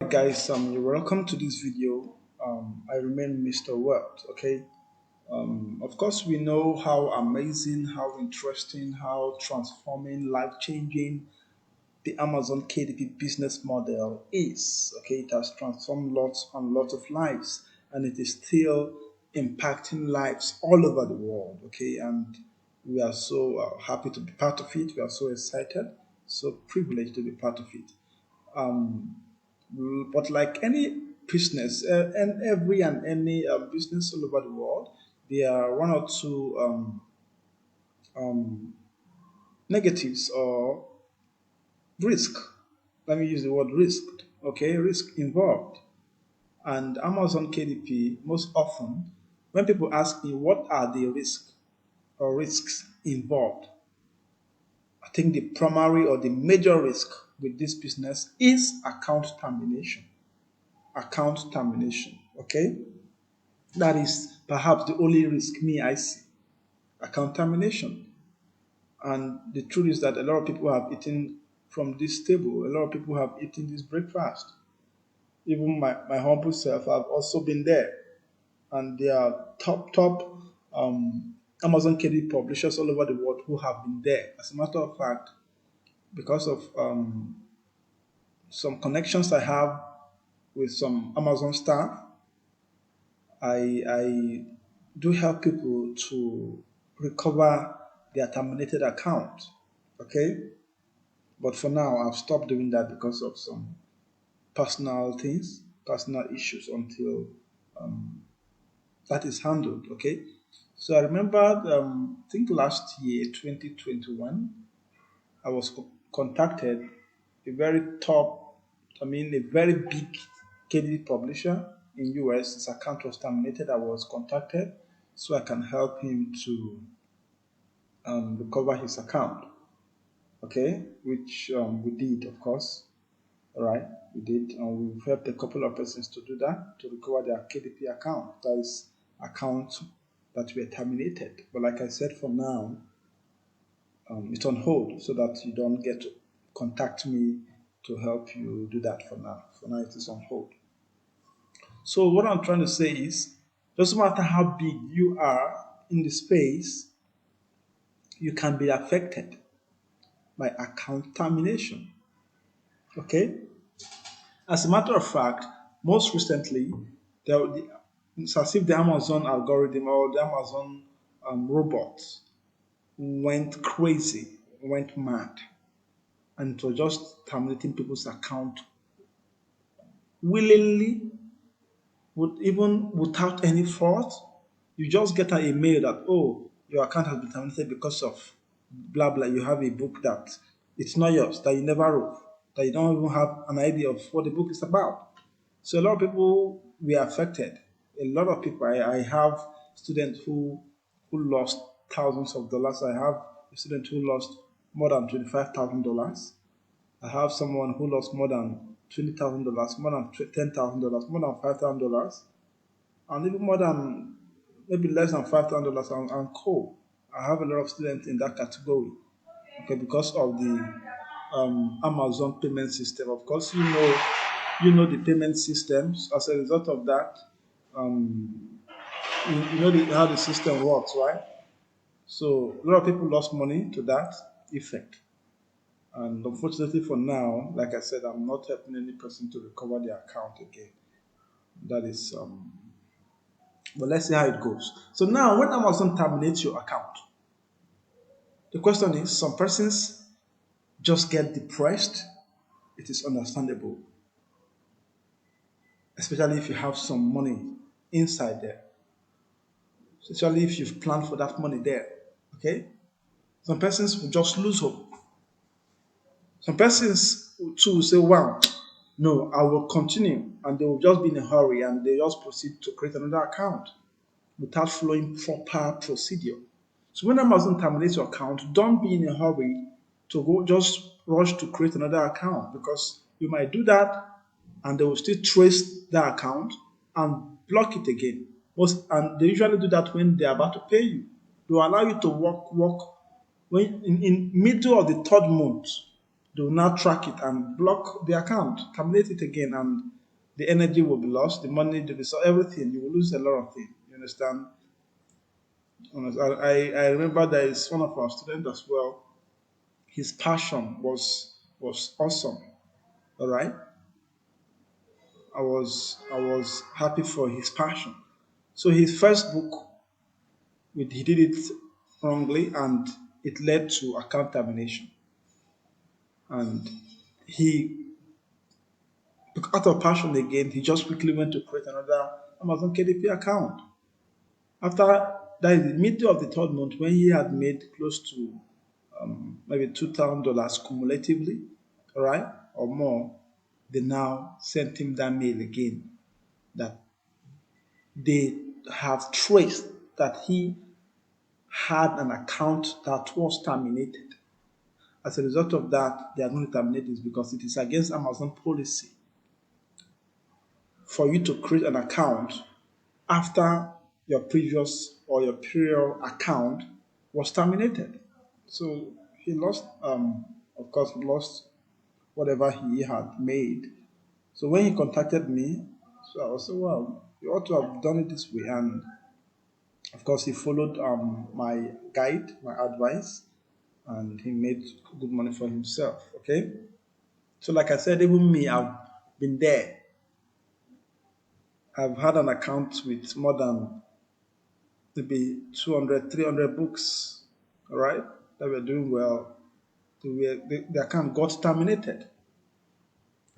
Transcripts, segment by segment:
right, guys, you're welcome to this video. I remain Mr. World. Okay. Of course, we know how amazing, how interesting, how transforming, life-changing the Amazon KDP business model is. Okay, it has transformed lots and lots of lives, and it is still impacting lives all over the world. Okay, and we are so happy to be part of it. We are so excited, so privileged to be part of it. Um, but like any business, and every and any business all over the world, there are one or two um, negatives or risk. Let me use the word risk. Okay, risk involved. And Amazon KDP, most often, when people ask me what are the risks or risks involved, I think the primary or the major risk with this business is account termination. Account termination. Okay, that is perhaps the only risk me I see. Account termination. And the truth is that a lot of people have eaten from this table. A lot of people have eaten this breakfast. Even my humble self, I've also been there. And there are top Amazon KD publishers all over the world who have been there. As a matter of fact, because of some connections I have with some Amazon staff, I do help people to recover their terminated account. Okay? But for now, I've stopped doing that because of some personal things, personal issues until that is handled. Okay? So I remember, I think last year, 2021, I was contacted, a very top, a very big KD publisher in US. His account was terminated. I was contacted so I can help him to recover his account. Okay, which we did, of course. All right, we did, and we've helped a couple of persons to do that to recover their KDP account. That is accounts that were terminated. But like I said, for now, it's on hold so that you don't get to contact me to help you do that for now. For now, it is on hold. So what I'm trying to say is, doesn't matter how big you are in the space, you can be affected by account termination. Okay? As a matter of fact, most recently, it's as if the Amazon algorithm or the Amazon robots went crazy, went mad, and it was just terminating people's account willingly, even without any fault. You just get an email that, oh, your account has been terminated because of blah blah. You have a book that it's not yours, that you never wrote, that you don't even have an idea of what the book is about. So a lot of people were affected. A lot of people. I have students who lost thousands of dollars. I have a student who lost more than $25,000. I have someone who lost more than $20,000, more than $10,000, more than $5,000, and even more than maybe less than $5,000 and co. I have a lot of students in that category. Okay, because of the Amazon payment system. Of course, you know the payment systems. As a result of that, um, you know how the system works, right? So a lot of people lost money to that effect. And unfortunately for now, like I said, I'm not helping any person to recover their account again. That is, but let's see how it goes. So now, when Amazon terminates your account, the question is, some persons just get depressed. It is understandable, especially if you have some money inside there, especially if you've planned for that money there. Okay? Some persons will just lose hope. Some persons too will say, wow, no, I will continue. And they will just be in a hurry and they just proceed to create another account without following proper procedure. So when Amazon terminates your account, don't be in a hurry to go just rush to create another account because you might do that and they will still trace that account and block it again. And they usually do that when they're about to pay you. They will allow you to work when in middle of the third month, they will now track it and block the account, terminate it again, and The energy will be lost, the money, the result, everything. You will lose a lot of things. You understand? I remember there is one of our students as well. His passion was awesome. All right, I was happy for his passion. So his first book, he did it wrongly, and it led to account termination. And he, out of passion again, he just quickly went to create another Amazon KDP account. After that, in the middle of the third month, when he had made close to maybe $2,000 cumulatively, all right, or more, they now sent him that mail again that they have traced that he had an account that was terminated. As a result of that, they are going to terminate this because it is against Amazon policy for you to create an account after your previous or your prior account was terminated. So he lost, of course, he lost whatever he had made. So when he contacted me, so I was so well, you ought to have done it this way. And of course, he followed my guide, my advice, and he made good money for himself. Okay. So, like I said, even me, I've been there. I've had an account with more than maybe 200, 300 books, all right, that were doing well. The account got terminated.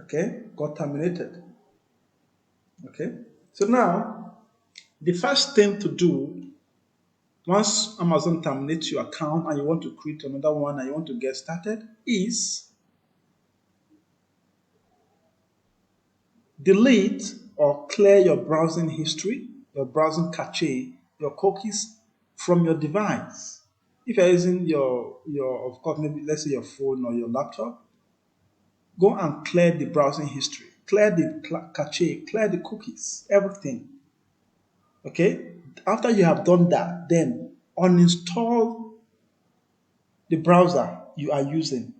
Okay, got terminated. Okay. So now, the first thing to do once Amazon terminates your account and you want to create another one and you want to get started is delete or clear your browsing history, your browsing cache, your cookies from your device. If you're using your of course, maybe let's say your phone or your laptop, go and clear the browsing history, clear the cache, clear the cookies, everything. Okay? After you have done that, then uninstall the browser you are using.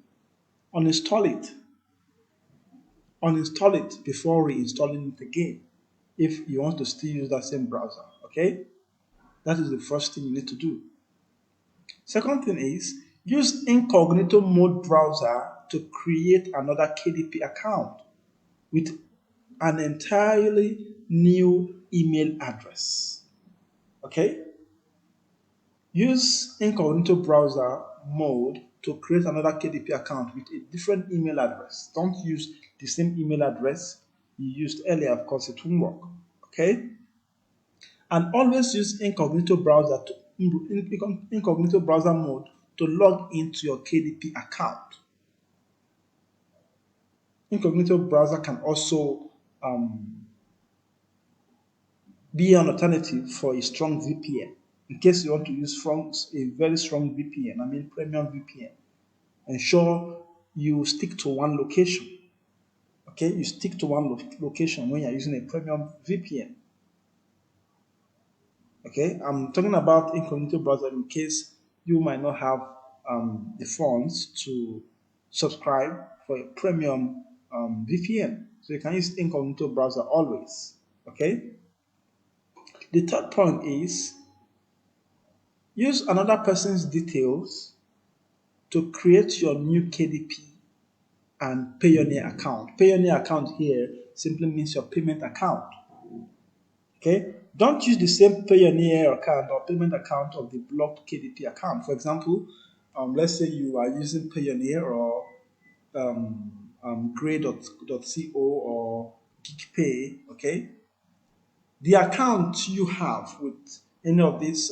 Uninstall it. Uninstall it before reinstalling it again if you want to still use that same browser. Okay? That is the first thing you need to do. Second thing is use incognito mode browser to create another KDP account with an entirely new email address. Okay? Use incognito browser mode to create another KDP account with a different email address. Don't use the same email address you used earlier, of course, it won't work. Okay? And always use incognito browser mode to log into your KDP account. Incognito browser can also be an alternative for a strong VPN. In case you want to use a very strong VPN, I mean premium VPN, ensure you stick to one location. Okay, you stick to one location when you're using a premium VPN. Okay, I'm talking about incognito browser in case you might not have the funds to subscribe for a premium VPN. So you can use incognito browser always. Okay. The third point is use another person's details to create your new KDP and Payoneer account. Payoneer account here simply means your payment account. Okay? Don't use the same Payoneer account or payment account of the blocked KDP account. For example, let's say you are using Payoneer or Grey.co or GeekPay, okay? The account you have with any of these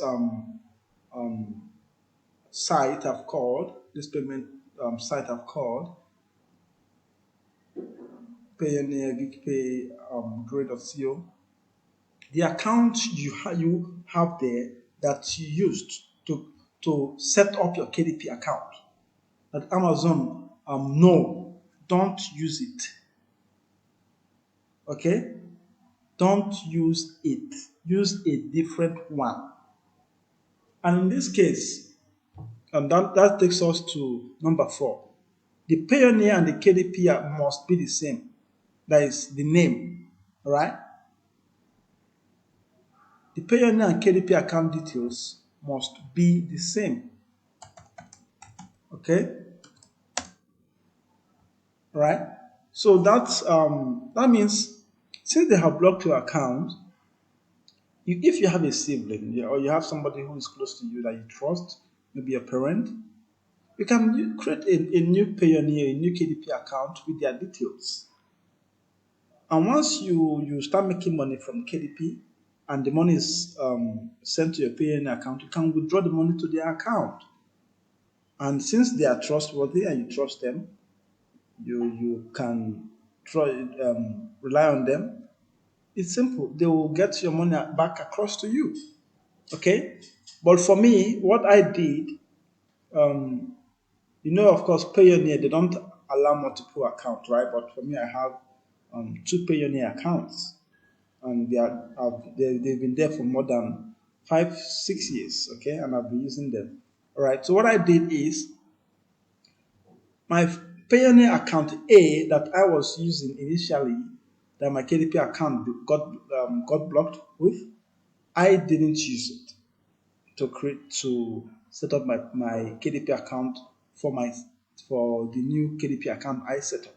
site I've called, this payment site I've called, Payoneer, GeekPay, Grey.co, the account you have there that you used to set up your KDP account at Amazon, no, don't use it. Okay? Don't use it. Use a different one. And in this case, and that takes us to number 4. The Payoneer and the KDP must be the same. That is the name. All right? The Payoneer and KDP account details must be the same. Okay? All right? So that means since they have blocked your account, if you have a sibling or you have somebody who is close to you that you trust, maybe a parent, you can create a new Payoneer, a new KDP account with their details. And once you start making money from KDP and the money is sent to your Payoneer account, you can withdraw the money to their account. And since they are trustworthy and you trust them, you can rely on them. It's simple. They will get your money back across to you. Okay? But for me, what I did, um, of course, Payoneer, they don't allow multiple accounts, right? But for me, I have two Payoneer accounts. And they've been there for more than 5 6 years, okay, and I've been using them. All right, so what I did is my Payoneer account A that I was using initially, that my KDP account got blocked with, I didn't use it to set up my KDP account for my for the new KDP account I set up.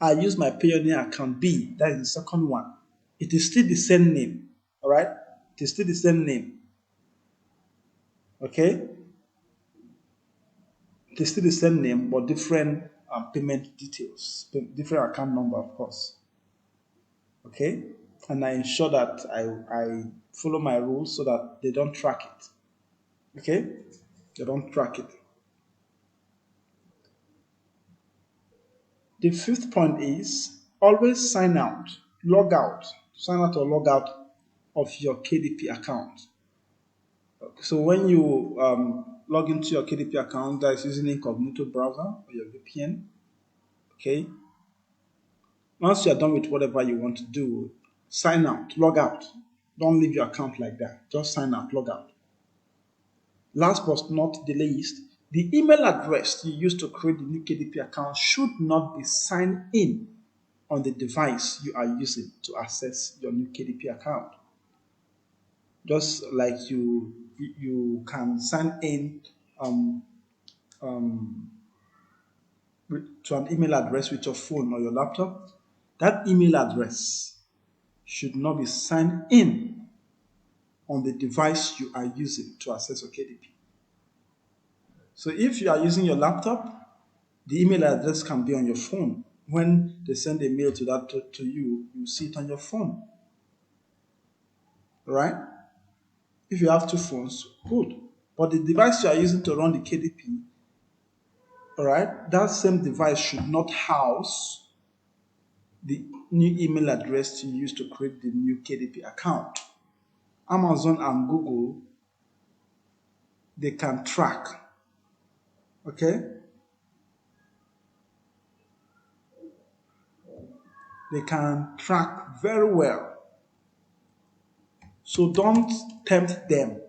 I use my Payoneer account B, that is the second one. It is still the same name, all right? It is still the same name, okay? It is still the same name, but different payment details, different account number, of course, okay? And I ensure that I follow my rules so that they don't track it, okay? They don't track it. The fifth point is always sign out or log out of your KDP account. So when you log into your KDP account that is using incognito browser or your VPN, okay, once you are done with whatever you want to do, sign out, log out. Don't leave your account like that. Just sign out, log out. Last but not the least, the email address you use to create the new KDP account should not be signed in on the device you are using to access your new KDP account. Just like you can sign in um, um, to an email address with your phone or your laptop, that email address should not be signed in on the device you are using to access your KDP. So if you are using your laptop, the email address can be on your phone. When they send a mail to you, you see it on your phone. Right? If you have two phones, good. But the device you are using to run the KDP, all right, that same device should not house the new email address to use to create the new KDP account. Amazon and Google, they can track, okay? They can track very well. So don't tempt them.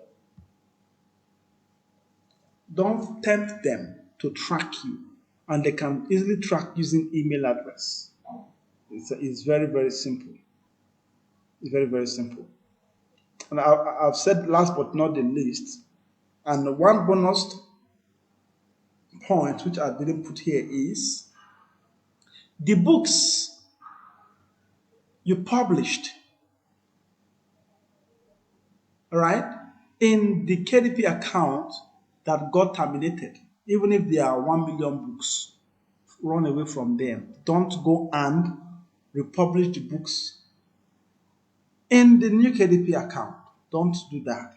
Don't tempt them to track you. And they can easily track using email address. It's very, very simple. It's very, very simple. And I've said last but not the least, and one bonus point which I didn't put here is the books you published, all right, in the KDP account that got terminated, even if there are 1 million books, run away from them. Don't go and republish the books in the new KDP account. Don't do that.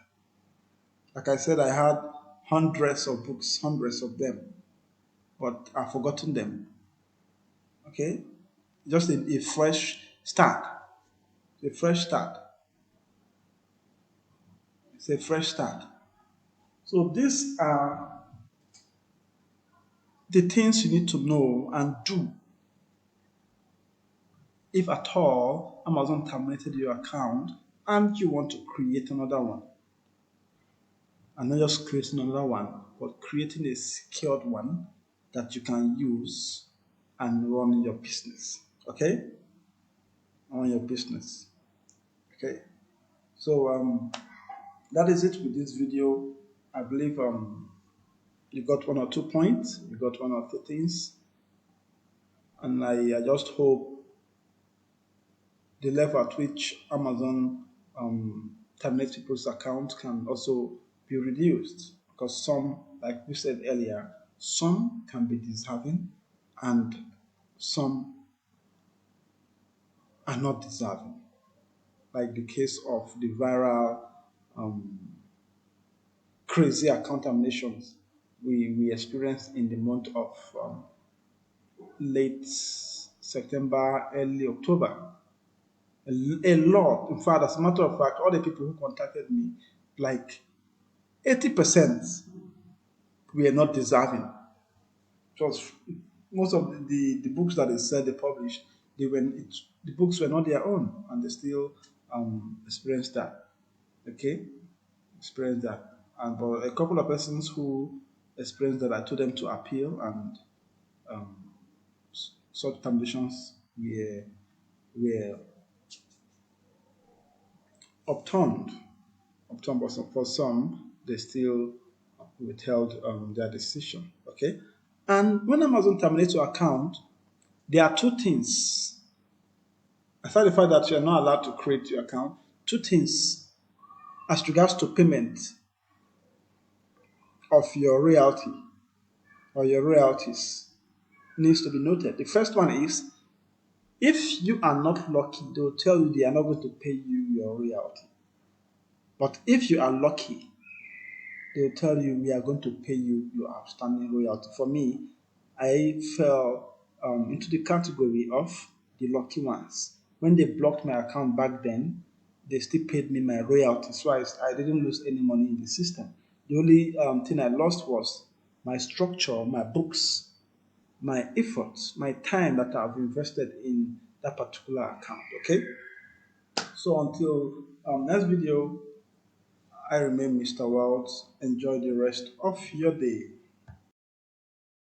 Like I said, I had hundreds of books, hundreds of them, but I've forgotten them. Okay? Just a fresh start. A fresh start. It's a fresh start. So these are the things you need to know and do if at all Amazon terminated your account and you want to create another one. And not just creating another one, but creating a secured one that you can use and run your business. Okay? on your business. Okay, so that is it with this video. I believe you got one or two points, you got one or two things, and I just hope the level at which Amazon terminates people's accounts can also be reduced, because some, like we said earlier, some can be deserving and some are not deserving, like the case of the viral um, crazy account terminations we experienced in the month of late September, early October. A lot. In fact, as a matter of fact, all the people who contacted me, like 80% were not deserving. It was most of the books that they said they published, the books were not their own, and they still experienced that. Okay, experienced that. And but a couple of persons who experienced that, I told them to appeal, and um, such terminations were upturned. Upturned, but for some, they still withheld their decision. Okay, and when Amazon terminates your account, there are two things. Aside the fact that you are not allowed to create your account, two things as regards to payment of your royalty or your royalties needs to be noted. The first one is, if you are not lucky, they'll tell you they are not going to pay you your royalty. But if you are lucky, they'll tell you we are going to pay you your outstanding royalty. For me, I fell into the category of the lucky ones. When they blocked my account back then, they still paid me my royalty, so I didn't lose any money in the system. The only thing I lost was my structure, my books, my efforts, my time that I've invested in that particular account. Okay, so until next video, I remain Mr. Wells. Enjoy the rest of your day.